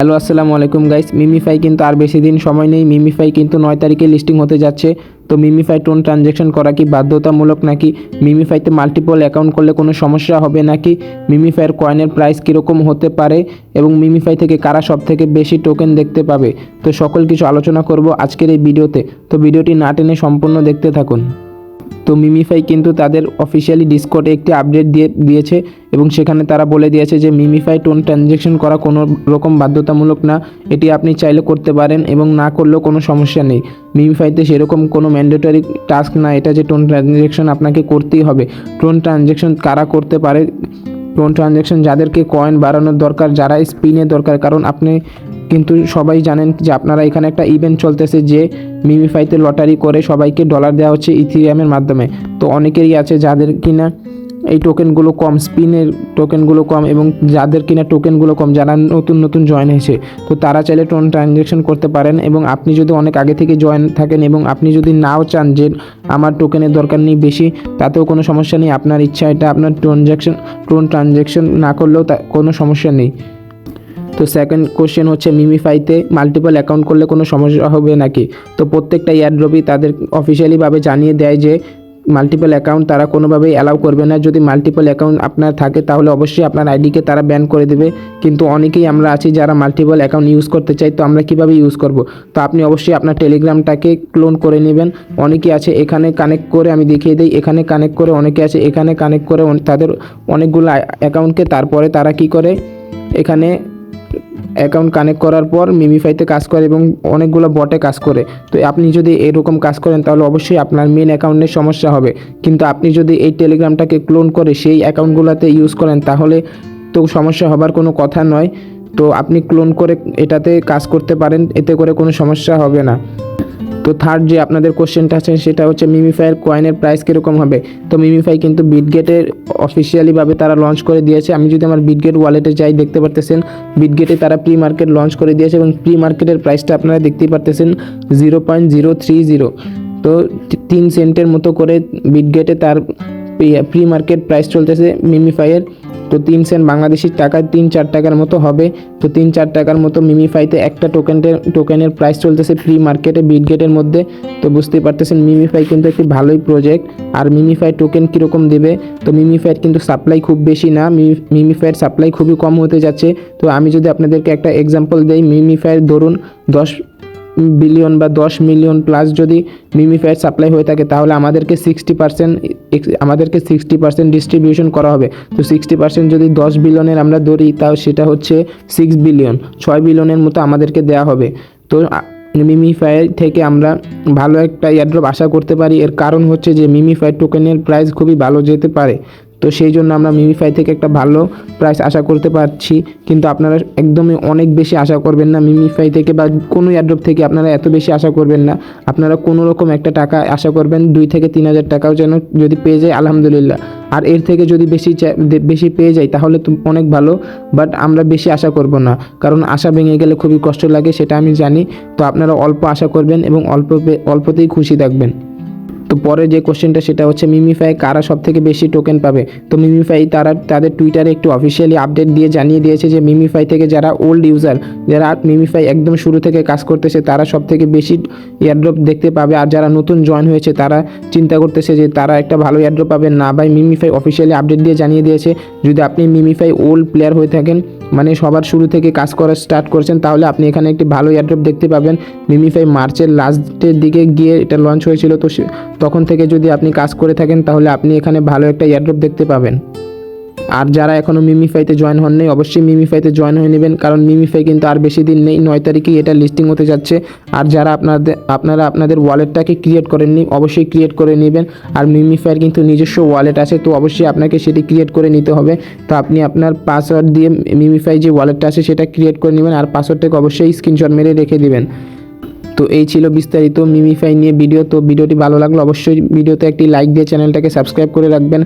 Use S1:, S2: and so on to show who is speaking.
S1: Hello আসসালামু আলাইকুম guys. MemeFi কিন্তু আর বেশি দিন সময় নেই। মিমিফাই কিন্তু 9 তারিখে লিস্টিং হতে যাচ্ছে। তো মিমিফাই টোন ট্রানজ্যাকশন করা কি বাধ্যতামূলক নাকি? মিমিফাইতে মাল্টিপল অ্যাকাউন্ট করলে কোনো সমস্যা হবে নাকি? মিমিফাইয়ের কয়েনের প্রাইস কীরকম হতে পারে এবং মিমিফাই থেকে কারা সব থেকে বেশি টোকেন দেখতে পাবে, তো সকল কিছু আলোচনা করব আজকের এই ভিডিওতে। তো ভিডিওটি না টেনে সম্পূর্ণ দেখতে থাকুন। তো মিমিফাই কিন্তু তাদের অফিসিয়ালি ডিসকর্ডে একটি আপডেট দিয়েছে এবং সেখানে তারা বলে দিয়েছে যে মিমিফাই টোন ট্রানজ্যাকশন করা কোনো রকম বাধ্যতামূলক না। এটি আপনি চাইলে করতে পারেন এবং না করলেও কোনো সমস্যা নেই। মিমিফাইতে সেরকম কোনো ম্যান্ডেটরি টাস্ক না এটা যে টোন ট্রানজ্যাকশন আপনাকে করতেই হবে। টোন ট্রানজ্যাকশন কারা করতে পারে? টোন ট্রানজ্যাকশন যাদেরকে কয়েন বাড়ানোর দরকার, যারা স্পিনের দরকার, কারণ আপনি কিন্তু সবাই জানেন যে আপনারা এখানে একটা ইভেন্ট চলতেছে যে মিমিফাইতে লটারি করে সবাইকে ডলার দেওয়া হচ্ছে ইথিরিয়ামের মাধ্যমে। তো অনেকেরই আছে যাদের কিনা এই টোকেনগুলো কম, স্পিনের টোকেনগুলো কম, এবং যাদের কিনা টোকেনগুলো কম, যারা নতুন জয়েন হয়েছে, তো তারা চাইলে টোন ট্রানজ্যাকশন করতে পারেন। এবং আপনি যদি অনেক আগে থেকে জয়েন থাকেন এবং আপনি যদি নাও চান যে আমার টোকেনের দরকার নেই বেশি, তাতেও কোনো সমস্যা নেই। আপনার ইচ্ছা, এটা আপনার টোন ট্রানজ্যাকশন না করলেও কোনো সমস্যা নেই। তো সেকেন্ড কোশ্চেন হচ্ছে মিমিফাইতে মাল্টিপল অ্যাকাউন্ট করলে কোনো সমস্যা হবে নাকি? তো প্রত্যেকটা এয়ারড্রপই তাদের অফিসিয়ালিভাবে জানিয়ে দেয় যে মাল্টিপল অ্যাকাউন্ট তারা কোনোভাবেই অ্যালাউ করবে না। যদি মাল্টিপল অ্যাকাউন্ট আপনার থাকে তাহলে অবশ্যই আপনার আইডিকে তারা ব্যান করে দেবে। কিন্তু অনেকেই আমরা আছি যারা মাল্টিপল অ্যাকাউন্ট ইউজ করতে চাই, তো আমরা কীভাবে ইউজ করব? তো আপনি অবশ্যই আপনার টেলিগ্রামটাকে ক্লোন করে নেবেন। অনেকে আছে এখানে কানেক্ট করে, আমি দেখিয়ে দিই, এখানে কানেক্ট করে, অনেকে আছে এখানে কানেক্ট করে তাদের অনেকগুলো অ্যাকাউন্টকে, তারপরে তারা কি করে এখানে অ্যাকাউন্ট কানেক্ট করার পর মিমিফাইতে কাজ করে এবং অনেকগুলো বটে কাজ করে। তো আপনি যদি এরকম কাজ করেন তাহলে অবশ্যই আপনার মেন অ্যাকাউন্টের সমস্যা হবে। কিন্তু আপনি যদি এই টেলিগ্রামটাকে ক্লোন করে সেই অ্যাকাউন্টগুলোতে ইউজ করেন তাহলে তো সমস্যা হবার কোনো কথা নয়। তো আপনি ক্লোন করে এটাতে কাজ করতে পারেন, এতে করে কোনো সমস্যা হবে না। তো থার্ড যে আপনাদের কোশ্চেনটা আছে সেটা হচ্ছে মিমিফাইয়ের কয়েনের প্রাইস কীরকম হবে? তো মিমিফাই কিন্তু বিটগেটের অফিসিয়ালিভাবে তারা লঞ্চ করে দিয়েছে। আমি যদি আমার বিটগেট ওয়ালেটে যাই, দেখতে পারতেছেন বিটগেটে তারা প্রি মার্কেট লঞ্চ করে দিয়েছে এবং প্রি মার্কেটের প্রাইসটা আপনারা দেখতেই পারতেছেন 0.030। তো 3 সেন্টের মতো করে বিটগেটে তার প্রি মার্কেট প্রাইস চলতেছে মিমিফাইয়ের। তো 3 সেন্ট বাংলাদেশি টাকায় 3-4 টাকার মতো হবে। তো 3-4 টাকার মতো মিমিফাইতে একটা টোকেনের প্রাইস চলতেছে প্রি মার্কেটে বিটগেটের মধ্যে। তো বুঝতেই পারতেছেন মিমিফাই কিন্তু একটি ভালোই প্রজেক্ট। আর মিমিফাই টোকেন কীরকম দেবে? তো মিমিফাইয়ের কিন্তু সাপ্লাই খুব বেশি না, মিমিফাইয়ের সাপ্লাই খুবই কম হতে যাচ্ছে। তো আমি যদি আপনাদেরকে একটা এক্সাম্পল দেই, মিমিফাইয়ের ধরুন 10 বিলিয়ন বা 10 মিলিয়ন প্লাস যদি মিমিফাইয়ের সাপ্লাই হয়ে থাকে তাহলে আমাদেরকে 60% ডিস্ট্রিবিউশন করা হবে। তো 60% যদি 10 বিলিয়নের আমরা ধরি, তাও সেটা হচ্ছে 6 বিলিয়ন, 6 বিলিয়নের মতো আমাদেরকে দেওয়া হবে। তো মিমিফাই থেকে আমরা ভালো একটা এয়ারড্রপ আশা করতে পারি। এর কারণ হচ্ছে যে মিমিফাই টোকেনের প্রাইস খুবই ভালো যেতে পারে। তো সেই জন্য আমরা মিমিফাই থেকে একটা ভালো প্রাইস আশা করতে পারছি। কিন্তু আপনারা একদমই অনেক বেশি আশা করবেন না মিমিফাই থেকে, বা কোনো এয়ারড্রপ থেকে আপনারা এত বেশি আশা করবেন না। আপনারা কোনো রকম একটা টাকা আশা করবেন, 2 থেকে 3 হাজার টাকাও যেন যদি পেয়ে যায় আলহামদুলিল্লাহ। আর এর থেকে যদি বেশি পেয়ে যায় তাহলে তো অনেক ভালো, বাট আমরা বেশি আশা করব না, কারণ আশা ভেঙে গেলে খুবই কষ্ট লাগে, সেটা আমি জানি। তো আপনারা অল্প আশা করবেন এবং অল্পতেই খুশি থাকবেন। তো পরে যে কোশ্চেনটা সেটা হচ্ছে মিমিফাই কারা সব থেকে বেশি টোকেন পাবে? তো মিমিফাই তাদের টুইটারে একটু অফিসিয়ালি আপডেট দিয়ে জানিয়ে দিয়েছে যে মিমিফাই থেকে যারা ওল্ড ইউজার, যারা মিমিফাই একদম শুরু থেকে কাজ করতেছে, তারা সব থেকে বেশি এয়ারড্রপ দেখতে পাবে। আর যারা নতুন জয়েন হয়েছে তারা চিন্তা করতেছে যে তারা একটা ভালো এয়ারড্রপ পাবে না। ভাই, মিমিফাই অফিসিয়ালি আপডেট দিয়ে জানিয়ে দিয়েছে যদি আপনি মিমিফাই ওল্ড প্লেয়ার হয়ে থাকেন, মানে সবার শুরু থেকে কাজ করা স্টার্ট করেছেন, তাহলে আপনি এখানে একটি ভালো এয়ারড্রপ দেখতে পাবেন। মিমিফাই মার্চের লাস্টের দিকে গিয়ে এটা লঞ্চ হয়েছিল, তো তখন থেকে যদি আপনি কাজ করে থাকেন তাহলে আপনি এখানে ভালো একটা এয়ারড্রপ দেখতে পাবেন। আর যারা এখনও মিমিফাইতে জয়েন হন নাই, অবশ্যই মিমিফাইতে জয়েন হয়ে নেবেন, কারণ মিমিফাই কিন্তু আর বেশি দিন নেই, 9 তারিখেই এটা লিস্টিং হতে যাচ্ছে। আর যারা আপনারা আপনাদের ওয়ালেটটাকে ক্রিয়েট করেননি, অবশ্যই ক্রিয়েট করে নেবেন। আর মিমিফাইয়ের কিন্তু নিজস্ব ওয়ালেট আছে, তো অবশ্যই আপনাকে সেটি ক্রিয়েট করে নিতে হবে। তো আপনি আপনার পাসওয়ার্ড দিয়ে মিমিফাই যে ওয়ালেটটা আছে সেটা ক্রিয়েট করে নেবেন, আর পাসওয়ার্ডটাকে অবশ্যই স্ক্রিনশট মেরে রেখে দিবেন। তো এই ছিল বিস্তারিত মিমিফাই নিয়ে ভিডিও। তো ভিডিওটি ভালো লাগলো অবশ্যই ভিডিওতে একটি লাইক দিয়ে চ্যানেলটাকে সাবস্ক্রাইব করে রাখবেন।